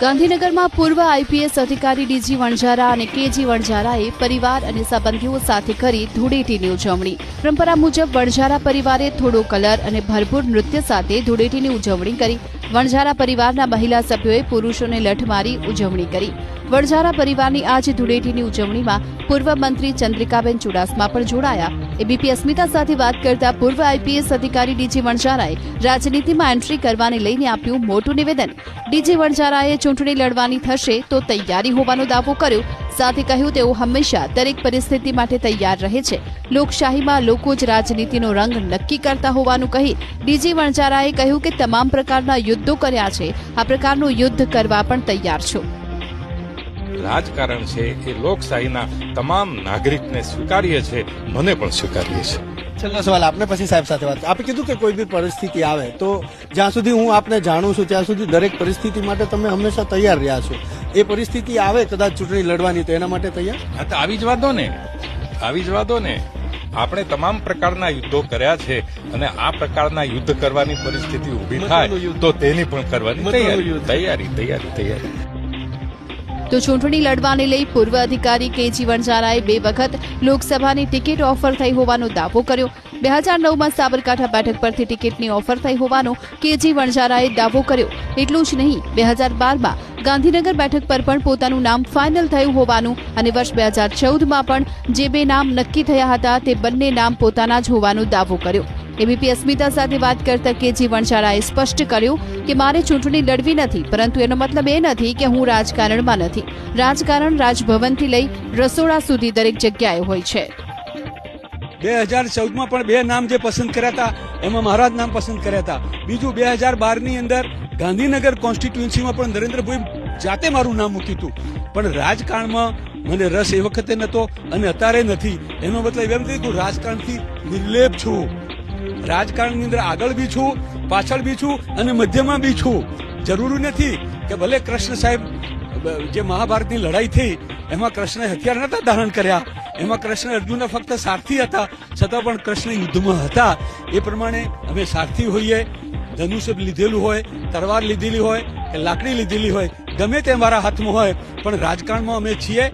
ગાંધીનગરમાં પૂર્વ આઈપીએસ અધિકારી ડીજી વણઝારા અને કેજી વણઝારાએ પરિવાર અને સંબંધીઓ સાથે કરી ધૂળેટીની ઉજવણી। પરંપરા મુજબ વણઝારા પરિવારે થોડો કલર અને ભરપૂર નૃત્ય સાથે ધૂળેટીની ઉજવણી કરી। વણઝારા પરિવારના મહિલા સભ્યોએ પુરુષોને લઠ મારી ઉજવણી કરી। વણઝારા પરિવારની આજ ધૂળેટીની ઉજવણીમાં પૂર્વ મંત્રી ચંદ્રિકાબેન ચુડાસમા પણ જોડાયા। એબીપી અસ્મિતા સાથે વાત કરતા પૂર્વ આઈપીએસ અધિકારી ડીજી વણઝારાએ રાજનીતિમાં એન્ટ્રી કરવાને લઈને આપ્યું મોટું નિવેદન। ડીજી વણઝારાએ ચૂંટણી લડવાની થશે તો તૈયારી હોવાનો દાવો કર્યો। સાથે કહ્યું તેઓ હંમેશા દરેક પરિસ્થિતિ માટે તૈયાર રહે છે। લોકશાહીમાં લોકો જ રાજનીતિનો રંગ નક્કી કરતા હોવાનું કહી ડીજી વણઝારાએ કહ્યું કે તમામ પ્રકારના યુદ્ધો કર્યા છે, આ પ્રકારનું યુદ્ધ કરવા પણ તૈયાર છો। રાજકારણ છે એ લોકશાહીના તમામ નાગરિકને સ્વીકાર્ય છે, મને પણ સ્વીકાર્ય છે। છેલ્લો સવાલ આપને પછી સાહેબ સાથે વાત। આપે કીધું કે કોઈ બી પરિસ્થિતિ આવે તો જ્યાં સુધી હું આપને જાણું છું ત્યાં સુધી દરેક પરિસ્થિતિ માટે તમે હંમેશા તૈયાર રહ્યા છો। એ પરિસ્થિતિ આવે કદાચ ચૂંટણી લડવાની તો એના માટે તૈયાર? હા, તો આવી જ વાતો ને આપણે તમામ પ્રકારના યુદ્ધો કર્યા છે અને આ પ્રકારના યુદ્ધ કરવાની પરિસ્થિતિ ઊભી થાય તો તેની પણ કરવાની તૈયારી। તો ચૂંટણી લડવાને લઈ પૂર્વ અધિકારી કેજી વણઝારાએ 2 વખત લોકસભાની ટિકિટ ઓફર થઈ હોવાનો દાવો કર્યો। 2009માં સાબરકાંઠા બેઠક પરથી ટિકિટની ઓફર થઈ હોવાનો કેજી વણઝારાએ દાવો કર્યો। એટલું જ નહીં, 2012માં ગાંધીનગર બેઠક પર પણ પોતાનું નામ ફાઇનલ થયું હોવાનું અને વર્ષ 2014માં પણ જે 2 નામ નક્કી થયા હતા તે બંને નામ પોતાના જ હોવાનો દાવો કર્યો। એબીપી અસ્મિતા સાથે વાત કરતા કેજી વણઝારાએ સ્પષ્ટ કર્યું કે મારે ચૂંટણી લડવી નથી, પરંતુ એનો મતલબ એ નથી કે હું રાજકારણમાં નથી। રાજકારણ રાજભવનથી લઈ રસોડા સુધી દરેક જગ્યાએ હોય છે। 2014માં પણ 2 નામ જે પસંદ કર્યા હતા એમાં મારા જ નામ પસંદ કર્યા હતા। બીજું 2012ની અંદર ગાંધીનગર કોન્સ્ટિટ્યુન્સીમાં પણ નરેન્દ્રભાઈ જાતે મારું નામ મૂક્યું હતું, પણ રાજકારણમાં મને રસ એ વખતે નહોતો અને અત્યારે નથી। એનો મતલબ એમ નથી કે હું રાજકારણથી નિર્લેપ છું। રાજકારણની અંદર આગળ બી છું, પાછળ બી છું અને મધ્યમાં બી છું। જરૂરી નથી કે ભલે કૃષ્ણ સાહેબ જે મહાભારતની લડાઈ થઈ એમાં કૃષ્ણે હથિયાર નતા ધારણ કર્યા, એમાં કૃષ્ણ અર્જુનના ફક્ત સારથી હતા, છતાં પણ કૃષ્ણ યુદ્ધમાં હતા। એ પ્રમાણે અમે સારથી હોઈએ, ધનુષ્ય લીધેલું હોય, તલવાર લીધેલી હોય કે લાકડી લીધેલી હોય, ગમે તે મારા હાથમાં હોય, પણ રાજકારણમાં અમે છીએ।